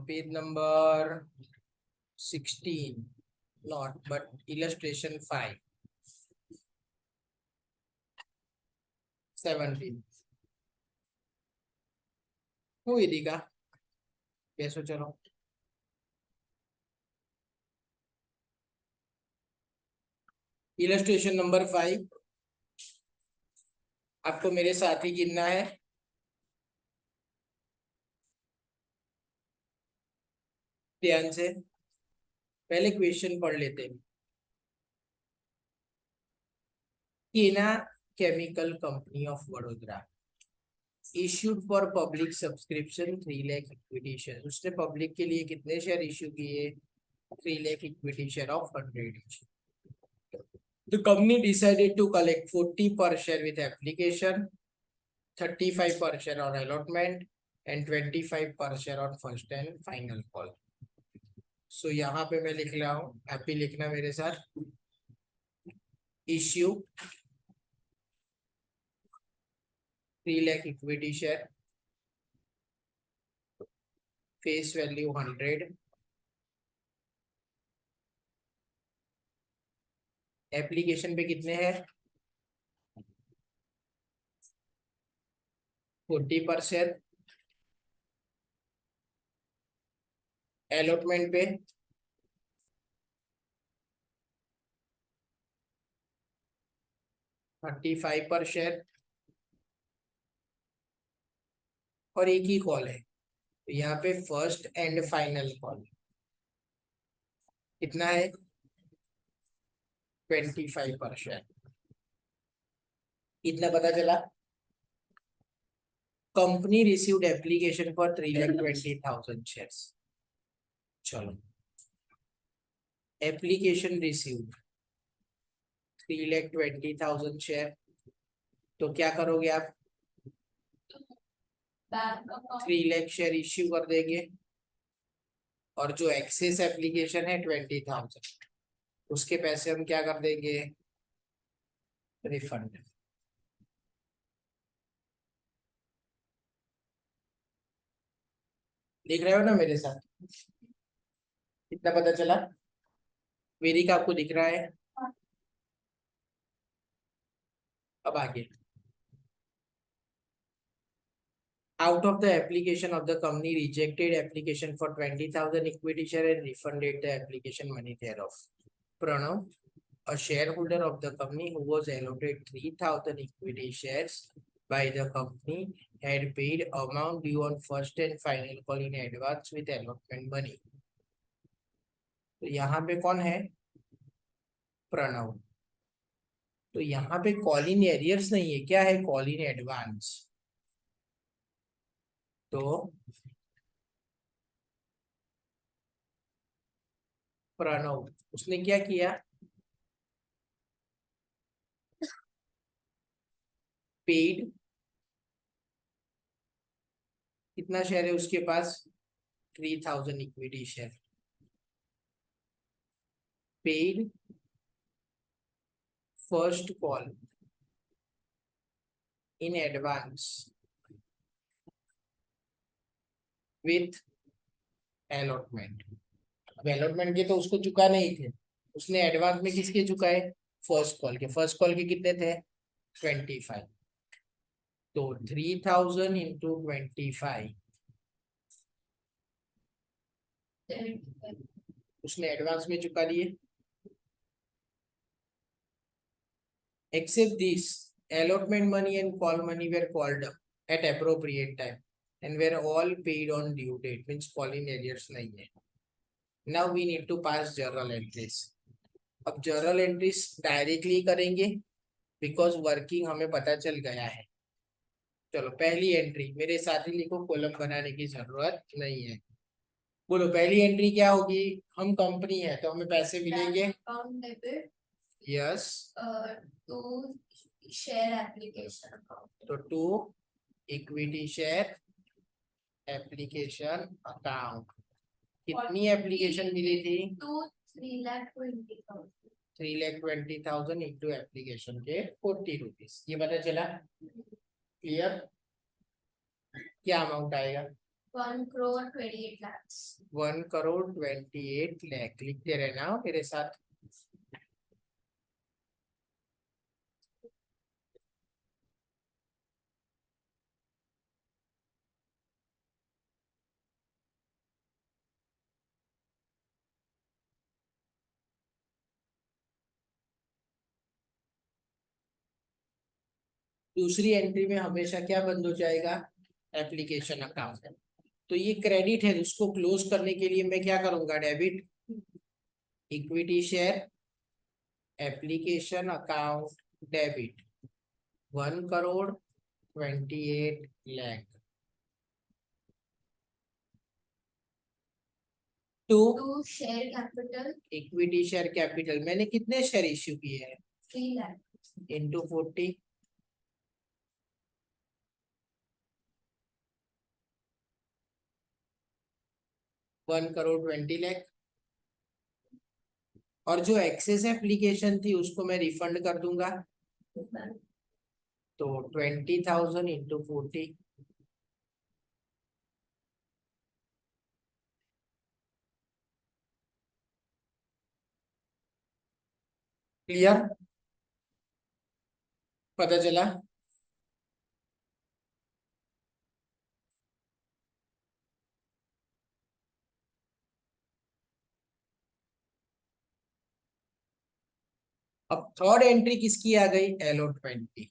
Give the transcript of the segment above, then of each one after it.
Page number 16 not but illustration 5 17 हुई थी का कैसो चलो इलस्ट्रेशन नंबर 5 आपको मेरे साथ ही गिनना है। ध्यान से पहले क्वेश्चन पढ़ लेते हैं। केना chemical company of Vadodara issued for public subscription 3 lakh equity share. उसने पब्लिक के लिए कितने शेयर इश्यू किए? 3 lakh equity share of 100 each। The company decided to collect 40 per share with application, 35 per share on allotment and 25 per share on first and final call। सो यहाँ पे मैं लिख रहा हूँ, आप भी लिखना मेरे साथ। Issue 3 lakh equity share, face value 100, application पे कितने हैं? 40%, अलॉटमेंट पे 35 पर शेयर और एक ही कॉल है तो यहाँ पे फर्स्ट एंड फाइनल कॉल कितना है? 25 पर शेयर। इतना पता चला। Company received application for 3,20,000 shares. चलो एप्लीकेशन रिसीव्ड 3,20,000 शेयर, तो क्या करोगे आप? 3 लाख शेयर इश्यू कर देंगे और जो एक्सेस एप्लीकेशन है 20,000 उसके पैसे हम क्या कर देंगे? रिफंड। देख रहे हो ना मेरे साथ? कितना पता चला? मेरी का आपको दिख रहा है? अब आगे। Out of the application of the company rejected application for 20,000 equity share and refunded the application money thereof. Pranav, a shareholder of the company who was allotted 3,000 equity shares by the company, had paid amount due on first and final call in advance with allotment money. तो यहाँ पे कौन है? प्रणव। तो यहाँ पे call in arrears नहीं है, क्या है? Call in advance. तो प्रणव उसने क्या किया? पेड, कितना शेयर है उसके पास? 3,000 equity share. Paid first call in advance with allotment. अब अलॉटमेंट के तो उसको चुकाने ही थे, उसने एडवांस में किसके चुकाए? फर्स्ट कॉल के। फर्स्ट कॉल के कितने थे? 25। तो 3,000 इंटू 25 उसने एडवांस में चुका दिए। Except this, allotment money and call money were called up at appropriate time and were all paid on due date, means calling arrears नहीं है। Now we need to pass journal entries। अब journal entries directly करेंगे because working हमें पता चल गया है। चलो पहली एंट्री मेरे साथ ही लिखो, कॉलम बनाने की जरूरत नहीं है। बोलो पहली एंट्री क्या होगी? हम कंपनी है तो हमें पैसे मिलेंगे। Yes. To share application account, तो to equity share application account. कितनी एप्लीकेशन मिली थी? 3,20,000 इंटू एप्लीकेशन के 40 रुपीज। ये पता चला? क्लियर? क्या अमाउंट आएगा? 1,28,00,000. 1,28,00,000 लिखते रहना मेरे साथ। दूसरी एंट्री में हमेशा क्या बंद हो जाएगा, एप्लीकेशन अकाउंट। तो ये क्रेडिट है, उसको क्लोज करने के लिए मैं क्या करूंगा, debit equity share application account debit 1,28,00,000 to share capital equity share capital. मैंने कितने शेयर इश्यू किए हैं, 3 लाख इंटू 40 1,20,00,000। और जो एक्सेस एप्लीकेशन थी उसको मैं रिफंड कर दूंगा, तो 20,000 इंटू 40 क्लियर, पता चला। अब थर्ड एंट्री किसकी आ गई, अलॉटमेंट की।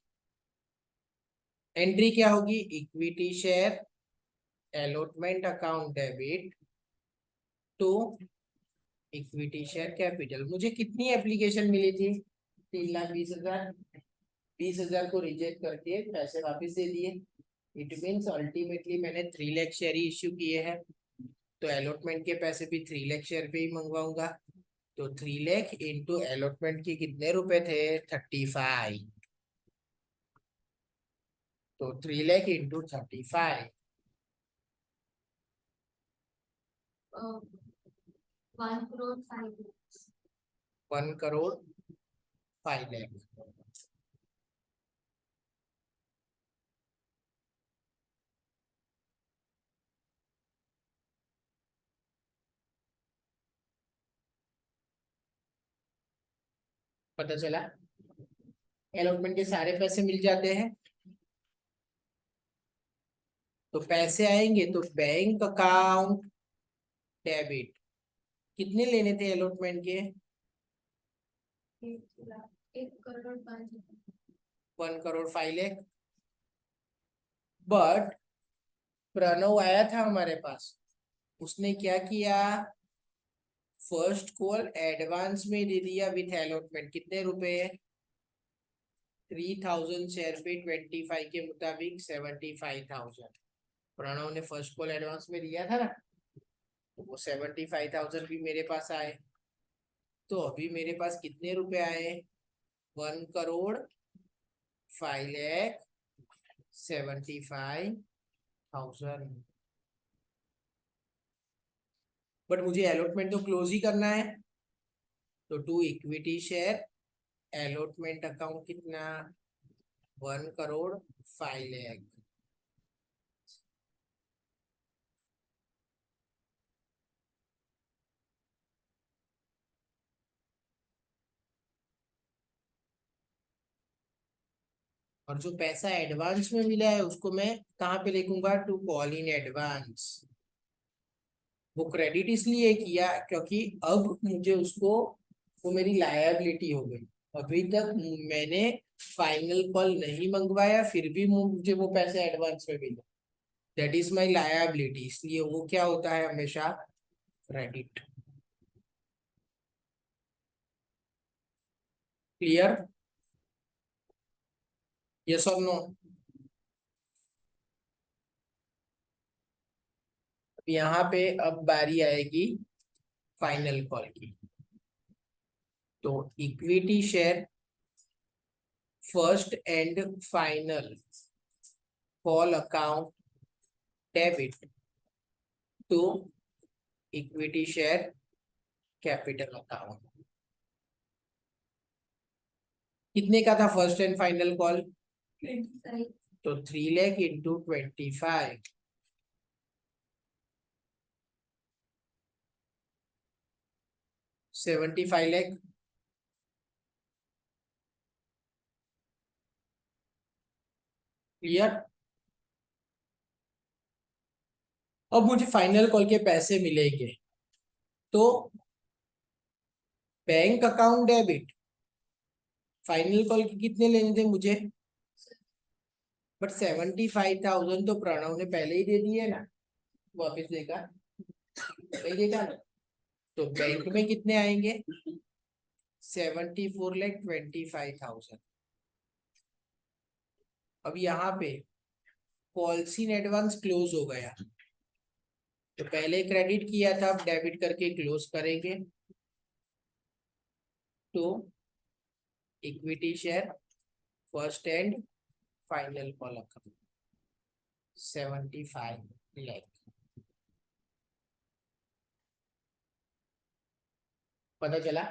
एंट्री क्या होगी, equity share allotment account debit to equity share capital. मुझे कितनी एप्लीकेशन मिली थी, 3,20,000। 20,000 को रिजेक्ट करके पैसे वापस दे दिए। इट मीन्स अल्टीमेटली मैंने 3,00,000 शेयर ही इश्यू किए हैं, तो अलॉटमेंट के पैसे भी 3,00,000 शेयर पे ही मंगवाऊंगा। तो 3,00,000 इंटू अलॉटमेंट के कितने रुपए थे, 35। तो 3,00,000 इंटू 35 1,05,00,000। पता चला, अलॉटमेंट के सारे पैसे मिल जाते हैं। तो पैसे आएंगे तो बैंक अकाउंट डेबिट, कितने लेने थे अलॉटमेंट के, 1,05,00,000। बट प्रणव आया था हमारे पास, उसने क्या किया, फर्स्ट कॉल एडवांस में दे दिया विथ अलॉटमेंट, कितने रुपए, 3,000 शेयर पे 25 के मुताबिक 75,000। प्रणव ने फर्स्ट कॉल एडवांस में दिया था ना, तो वो 75,000 भी मेरे पास आए। तो अभी मेरे पास कितने रुपए आए, 1,05,75,000। बट मुझे अलॉटमेंट तो क्लोज ही करना है, तो to equity share allotment account कितना, 1,05,00,000। और जो पैसा एडवांस में मिला है उसको मैं कहाँ पे लिखूंगा, टू कॉल इन एडवांस। वो क्रेडिट इसलिए किया क्योंकि अब मुझे उसको, वो मेरी लायबिलिटी हो गई। अभी तक मैंने फाइनल कॉल नहीं मंगवाया, फिर भी मुझे वो पैसे एडवांस में मिले, दैट इज माई लायबिलिटी, इसलिए वो क्या होता है हमेशा, क्रेडिट। क्लियर, यस और नो। यहाँ पे अब बारी आएगी फाइनल कॉल की। तो equity share first and final call account debit to equity share capital account. कितने का था फर्स्ट एंड फाइनल कॉल, 25 तो 3,00,000 इंटू 25 75 लाख। क्लियर। अब मुझे फाइनल कॉल के पैसे मिलेंगे तो bank account debit, final call के कितने लेने थे मुझे, बट 75,000 तो प्रणव ने पहले ही दे दिए ना, वापस देगा, नहीं देगा ना, तो बैंक में कितने आएंगे, 74,25,000। अब यहाँ पे पॉलिसी इन एडवांस क्लोज हो गया, तो पहले क्रेडिट किया था, अब डेबिट करके क्लोज करेंगे, तो equity share first and final call account 75 lakh. पता चला।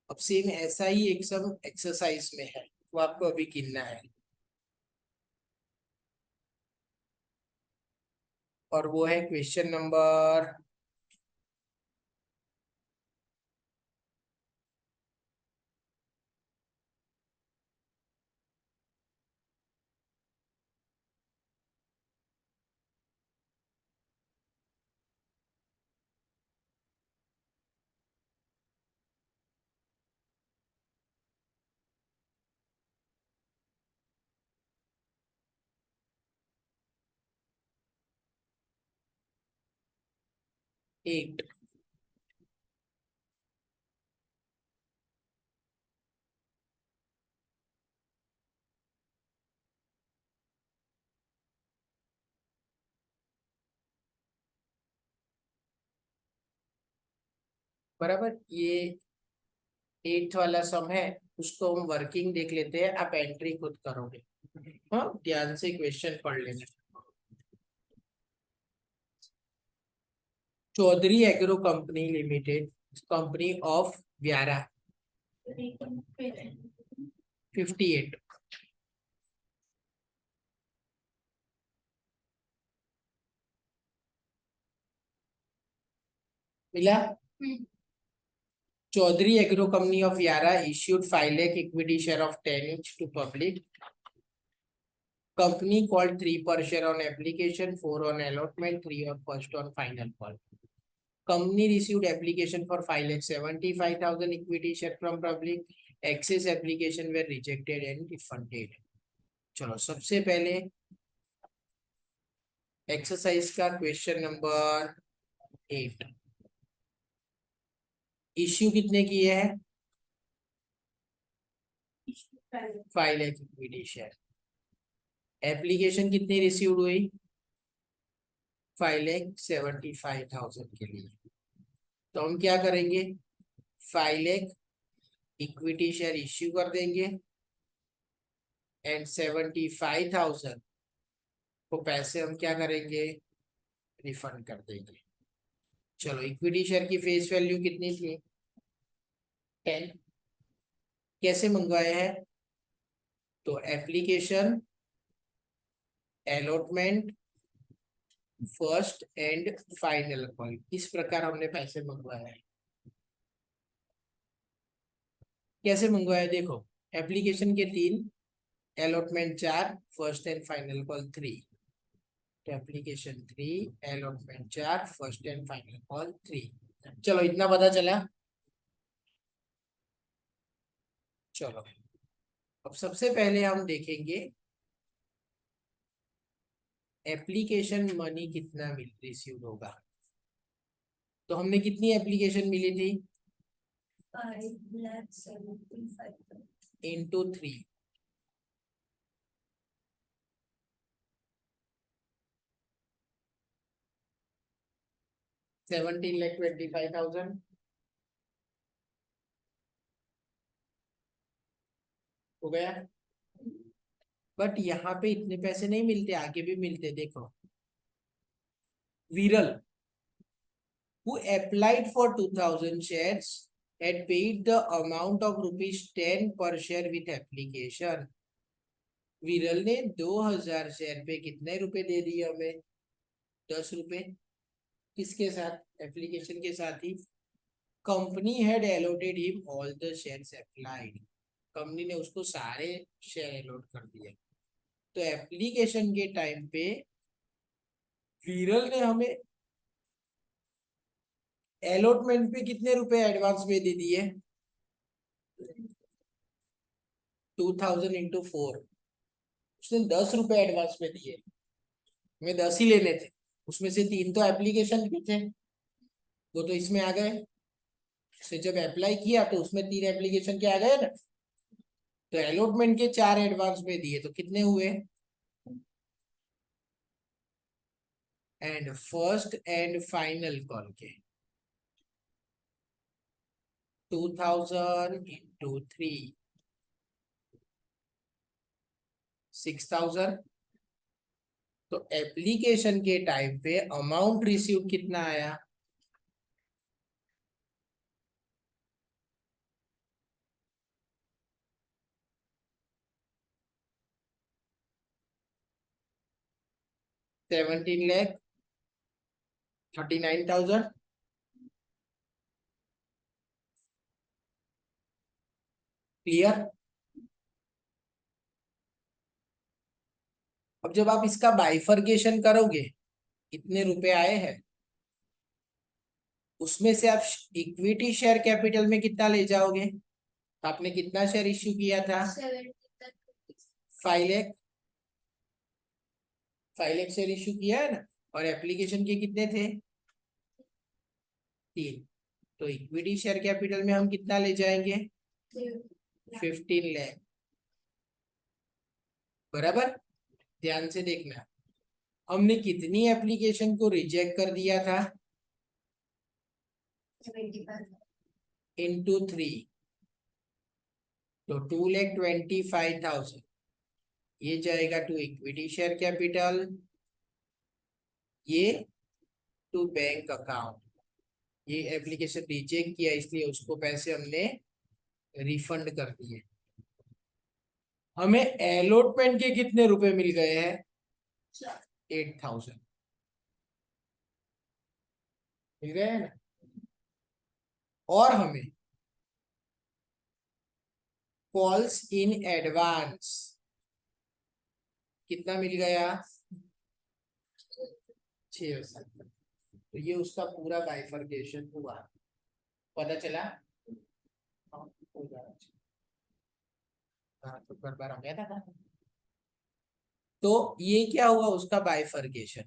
अब सेम ऐसा ही एक सब एक्सरसाइज में है, वो आपको अभी गिनना है, और वो है क्वेश्चन नंबर 8। बराबर, ये 8th वाला सम है, उसको हम वर्किंग देख लेते हैं, आप एंट्री खुद करोगे। हाँ, ध्यान से क्वेश्चन पढ़ लेना। Chaudhary agro company limited, company of Vyara 58 मिला। Chaudhary agro company of Yara issued 5 lakh equity share of 10 each to public. Company called 3 per share on application, 4 on allotment, 3 on first on final call. Company received application for 5,75,000 equity share from public. Excess application were rejected and refunded. चलो सबसे पहले exercise का question number 8। Issue कितने किए हैं, 5 lakh equity share. Application कितनी receive हुई, 5,75,000 के लिए। तो हम क्या करेंगे, 5 लाख इक्विटी शेयर इश्यू कर देंगे एंड 75,000 को पैसे हम क्या करेंगे, रिफंड कर देंगे। चलो इक्विटी शेयर की फेस वैल्यू कितनी थी, 10। कैसे मंगवाए हैं, तो application, allotment, first and final call, इस प्रकार हमने पैसे मंगवाए हैं। कैसे मंगवाया, देखो एप्लीकेशन के 3, allotment 4, first and final call 3। Application 3, allotment 4, first and final call 3। चलो इतना पता चला। चलो अब सबसे पहले हम देखेंगे एप्लीकेशन मनी कितना रिसीव होगा। तो हमने कितनी एप्लीकेशन मिली थी, 5,75,000 इंटू 3, 17,25,000 हो गया। बट यहाँ पे इतने पैसे नहीं मिलते, आगे भी मिलते, देखो विरल who applied for 2,000 shares had paid the amount of ₹10 per share with application. विरल ने 2,000 शेयर पे कितने रुपए दे दिए हमें, 10 रुपए। किसके साथ? एप्लीकेशन के साथ ही। Company had allotted him all the shares applied, company ने उसको सारे शेयर एलोट कर दिए। तो एप्लीकेशन के टाइम पे विरल ने हमें एलोटमेंट पे कितने रुपए एडवांस में दे दिए? 2000 इंटू 4, उसने 10 रुपए एडवांस में दिए। हमें 10 ही लेने थे, उसमें से 3 तो एप्लीकेशन के थे, वो तो इसमें आ गए। से जब अप्लाई किया तो उसमें 3 एप्लीकेशन के आ गए ना, तो एलोटमेंट के 4 एडवांस में दिए, तो कितने हुए? And first and final call के 2000 इंटू 3, 6000। तो एप्लीकेशन के टाइम पे अमाउंट रिसीव कितना आया? ₹17,39,000। क्लियर? अब जब आप इसका बाइफर्केशन करोगे, इतने रुपए आए हैं, उसमें से आप इक्विटी शेयर कैपिटल में कितना ले जाओगे? आपने कितना शेयर इश्यू किया था? 5 लाख। 5 लाख शेयर इश्यू किया है ना, और एप्लीकेशन के कितने थे? 3। तो इक्विटी शेयर कैपिटल में हम कितना ले जाएंगे? 15 लाख। बराबर? ध्यान से देखना, हमने कितनी एप्लीकेशन को रिजेक्ट कर दिया था? इंटू 3, तो 2,25,000 ये जाएगा टू इक्विटी शेयर कैपिटल, ये टू बैंक अकाउंट। ये एप्लीकेशन रिजेक्ट किया इसलिए उसको पैसे हमने रिफंड कर दिए। हमें एलोटमेंट के कितने रुपए मिल गए हैं? 8,000 मिल गए हैं ना। और हमें कॉल्स इन एडवांस कितना मिल गया? 6,000। तो ये उसका पूरा बाइफर्केशन हुआ, पता चला? हाँ, हो जाना चाहिए। हाँ, तो गड़बड़ हो गया था। तो ये क्या हुआ? उसका बाइफर्केशन।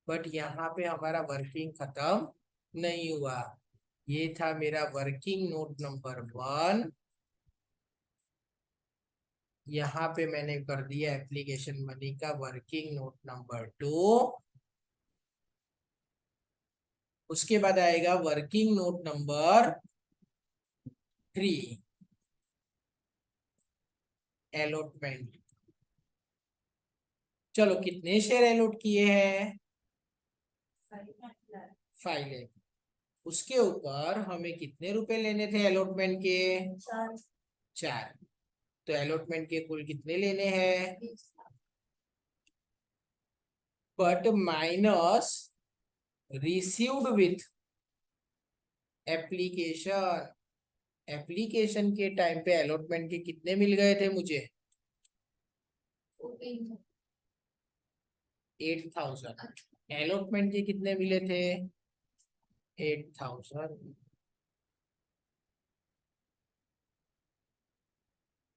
बट यहाँ पे हमारा वर्किंग खत्म नहीं हुआ। ये था मेरा वर्किंग नोट नंबर 1। यहाँ पे मैंने कर दिया एप्लीकेशन मनी का वर्किंग नोट नंबर 2। उसके बाद आएगा वर्किंग नोट नंबर 3, एलोटमेंट। चलो, कितने शेयर एलोट किए हैं? 5 लाख। उसके ऊपर हमें कितने रुपए लेने थे एलोटमेंट के? 4। तो एलोटमेंट के कुल कितने लेने हैं? But minus received with application. Application के टाइम पे अलॉटमेंट के कितने मिल गए थे मुझे? 8,000। अलॉटमेंट के कितने मिले थे? 8,000।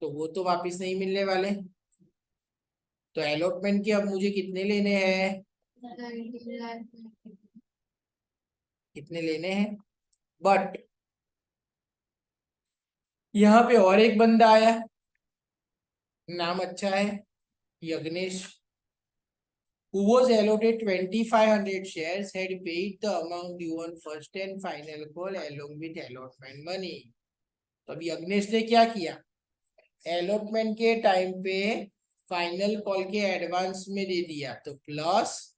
तो वो तो वापिस नहीं मिलने वाले। तो अलॉटमेंट के अब मुझे कितने लेने हैं? कितने लेने हैं? बट यहाँ पे और एक बंदा आया, नाम अच्छा है, Yagnesh, who was allotted 2,500 shares, had paid the amount due on first and final call along with allotment money। तो अभी यज्ञेश ने क्या किया? अलॉटमेंट के टाइम पे फाइनल कॉल के एडवांस में दे दिया, तो plus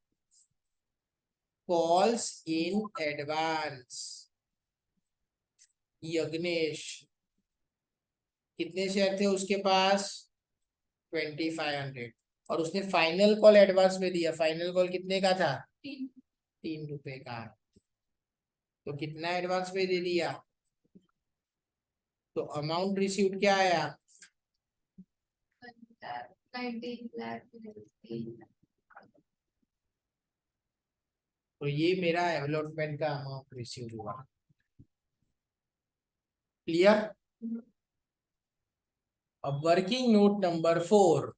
calls in advance. Yagnesh कितने शेयर थे उसके पास? 2,500। और उसने फाइनल कॉल एडवांस में दिया। फाइनल कॉल कितने का था? ₹3 का। तो कितना एडवांस में दे दिया? तो अमाउंट रिसीव्ड क्या आया? 19 lakh 15 तो ये मेरा अलॉटमेंट का अमाउंट रिसीव हुआ। क्लियर? अब working note number 4,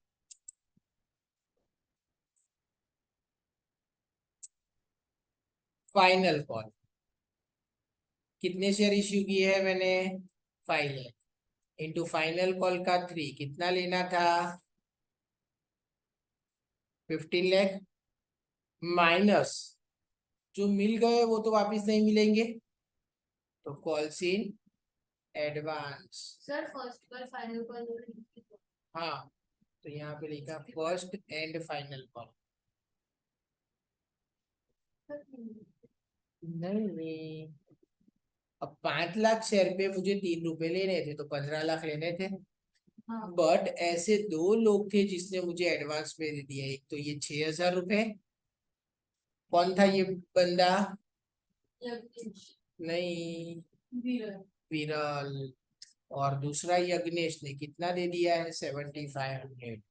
final call. कितने शेयर इश्यू किए हैं मैंने? 5 लाख इंटू फाइनल कॉल का 3, कितना लेना था? 15 लाख माइनस जो मिल गए वो तो वापस नहीं मिलेंगे, तो calls in advance. Sir first call final call हाँ, तो यहाँ पे लिखा फर्स्ट एंड फाइनल कॉल। नहीं, अब 5 लाख शेयर पे मुझे ₹3 लेने थे, तो 15 लाख लेने थे। हाँ बट ऐसे 2 लोग थे जिसने मुझे एडवांस में दे दिया। एक तो ये ₹6,000। कौन था ये बंदा? नहीं, विरल। और दूसरा यज्ञेश ने कितना दे दिया है? 7500।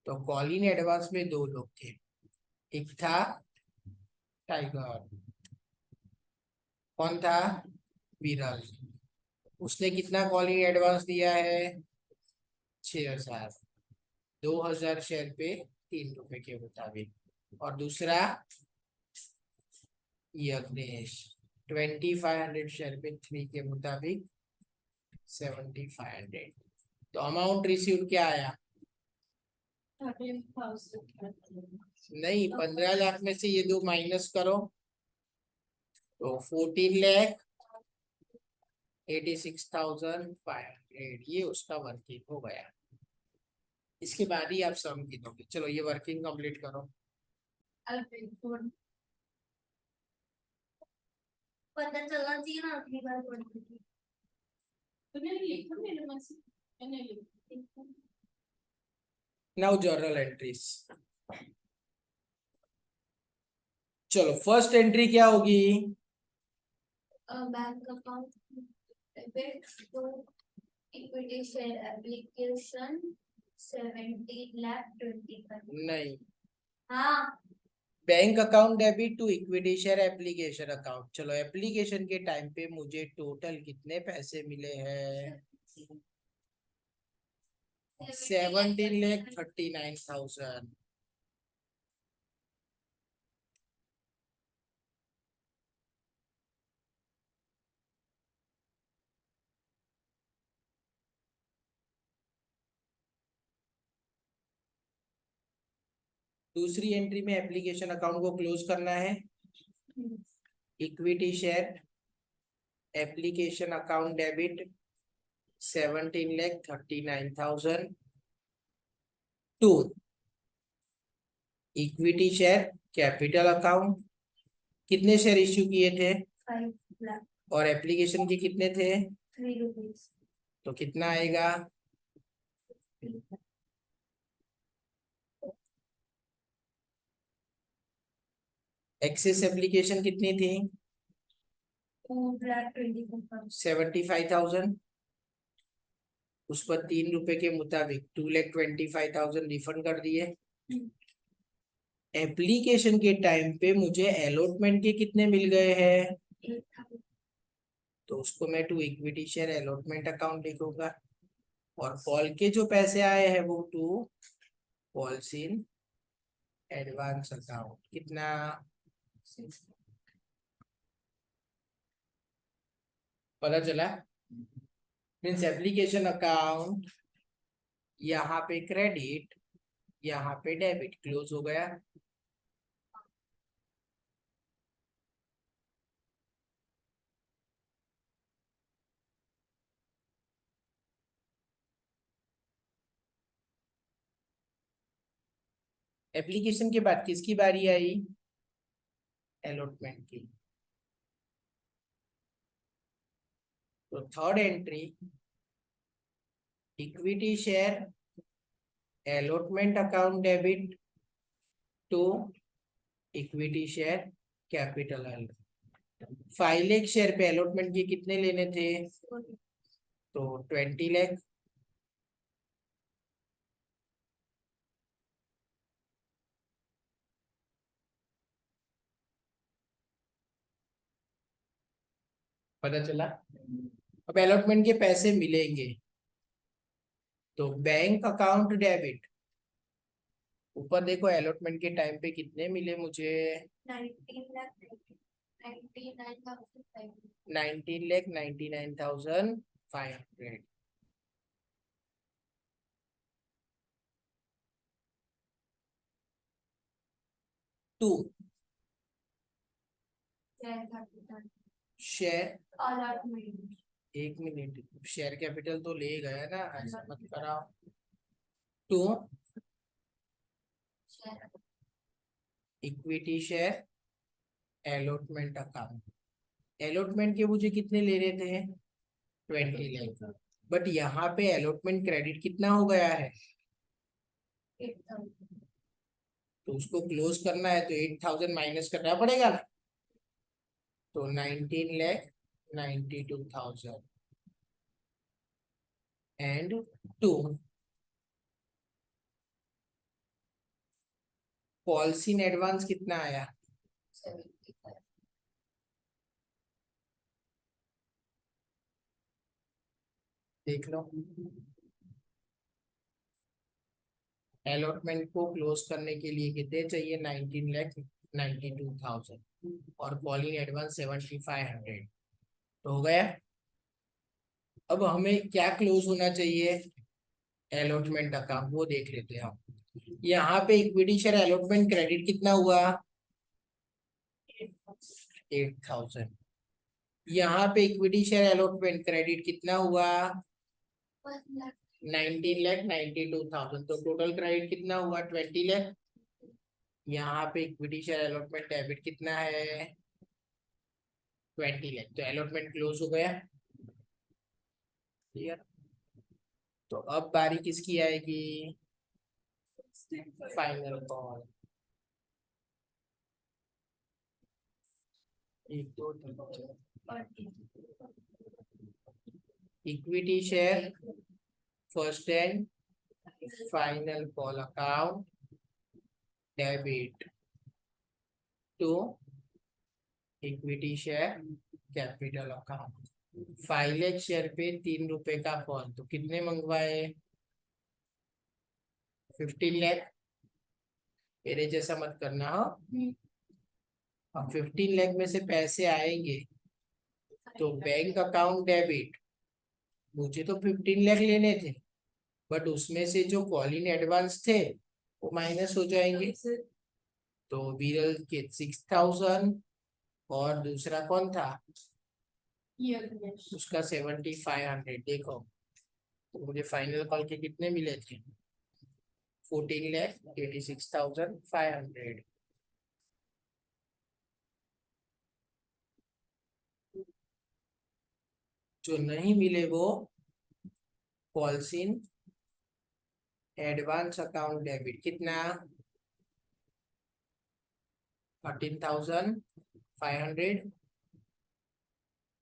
तो कॉल इन एडवांस में 2 लोग थे। एक था टाइगर, कौन था? विरल। उसने कितना कॉल इन एडवांस दिया है? 6,000। 2,000 शेयर पे ₹3 के मुताबिक। और दूसरा यज्ञेश 2500 शेयर पे 3 के मुताबिक 7500। तो अमाउंट रिसीव्ड क्या आया? नहीं, 15 लाख में से ये 2 माइनस करो तो 14,86,500 ये उसका वर्किंग हो गया। इसके बाद ही आप सम गिनोगे। चलो ये वर्किंग कंप्लीट करो। पता चलना चाहिए ना अगली बार पढ़ के। Now journal entries. चलो फर्स्ट एंट्री क्या होगी? Bank account debit to equity share application 17,25,000। नहीं, हाँ bank account debit to equity share application account. चलो एप्लीकेशन के टाइम पे मुझे टोटल कितने पैसे मिले हैं? 17,39,000। दूसरी एंट्री में एप्लीकेशन अकाउंट को क्लोज करना है। Equity share application account debit 17,39,000 to equity share capital account. कितने शेयर इश्यू किए थे? 5 lakh और एप्लीकेशन के कितने थे? 3 rupees। तो कितना आएगा? एक्सेस एप्लीकेशन कितनी थी? 2,24,000। 75,000। उस पर ₹3 के मुताबिक 2,25,000 रिफंड कर दिए। एप्लीकेशन के टाइम पे मुझे अलॉटमेंट के कितने मिल गए हैं? तो उसको मैं to equity share allotment account लिखूंगा। और कॉल के जो पैसे आए हैं वो to calls in advance account. कितना? पता चला? मीन्स एप्लीकेशन अकाउंट यहाँ पे क्रेडिट, यहाँ पे डेबिट, क्लोज हो गया। एप्लीकेशन के बाद किसकी बारी आई? अलॉटमेंट की। तो third entry equity share allotment account debit to equity share capital एल। 5 लाख शेयर पे अलॉटमेंट के कितने लेने थे? तो 20 लाख। पता चला? अब अलॉटमेंट के पैसे मिलेंगे तो बैंक अकाउंट डेबिट। ऊपर देखो अलॉटमेंट के टाइम पे कितने मिले मुझे? 19,99,500। 2 शेयर। एक मिनट, शेयर कैपिटल तो ले गया ना, ऐसा मत कराओ। 2 equity share allotment account. Allotment के मुझे कितने ले रहे थे? 20 लाख। बट यहाँ पे अलॉटमेंट क्रेडिट कितना हो गया है? तो उसको क्लोज करना है तो 8,000 माइनस करना पड़ेगा ना। तो 19,92,000 एंड 2 पॉलिसी इन एडवांस कितना आया? देख लो। अलॉटमेंट को क्लोज करने के लिए कितने चाहिए? 19,92,000 और कॉल इन एडवांस 7,500। तो हो गया। अब हमें क्या क्लोज होना चाहिए? अलॉटमेंट अकाउंट, वो देख लेते हैं हम। यहाँ पे इक्विटी शेयर अलॉटमेंट क्रेडिट कितना हुआ? 8,000। यहाँ पे इक्विटी शेयर अलॉटमेंट क्रेडिट कितना हुआ? 19,92,000। तो टोटल क्रेडिट कितना हुआ? 20 लाख। यहाँ पे इक्विटी शेयर अलॉटमेंट डेबिट कितना है? 20 लाख। तो अलॉटमेंट क्लोज हो गया। क्लियर? तो अब बारी किसकी आएगी? Final call. 1 2 3 equity share first and final call account debit to equity share capital account. 5 lakh share पे 3 रुपए का कॉल, तो कितने मंगवाए? 15 लाख। मेरे जैसा मत करना हो। अब 15 लाख में से पैसे आएंगे तो बैंक अकाउंट डेबिट। मुझे तो 15 लाख लेने थे, बट उसमें से जो कॉल इन एडवांस थे वो माइनस हो जाएंगे। तो विरल के 6,000 और दूसरा कौन था? उसका 7,500। देखो तो मुझे फाइनल कॉल के कितने मिले थे? 14,86,500। जो नहीं मिले वो calls in advance account debit कितना? 13,500।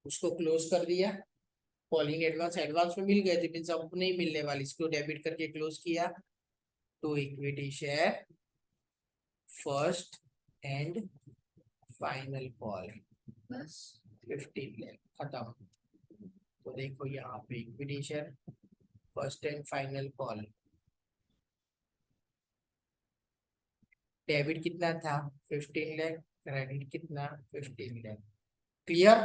उसको क्लोज कर दिया। कॉलिंग एडवांस एडवांस में मिल गए थे, मीन सबको नहीं मिलने वाली, इसको डेबिट करके क्लोज किया। तो equity share first and final call 15 lakh खत्म। तो देखो यहाँ पे equity share first and final call debit कितना था? 15 लाख। क्रेडिट कितना? 15 लाख। क्लियर?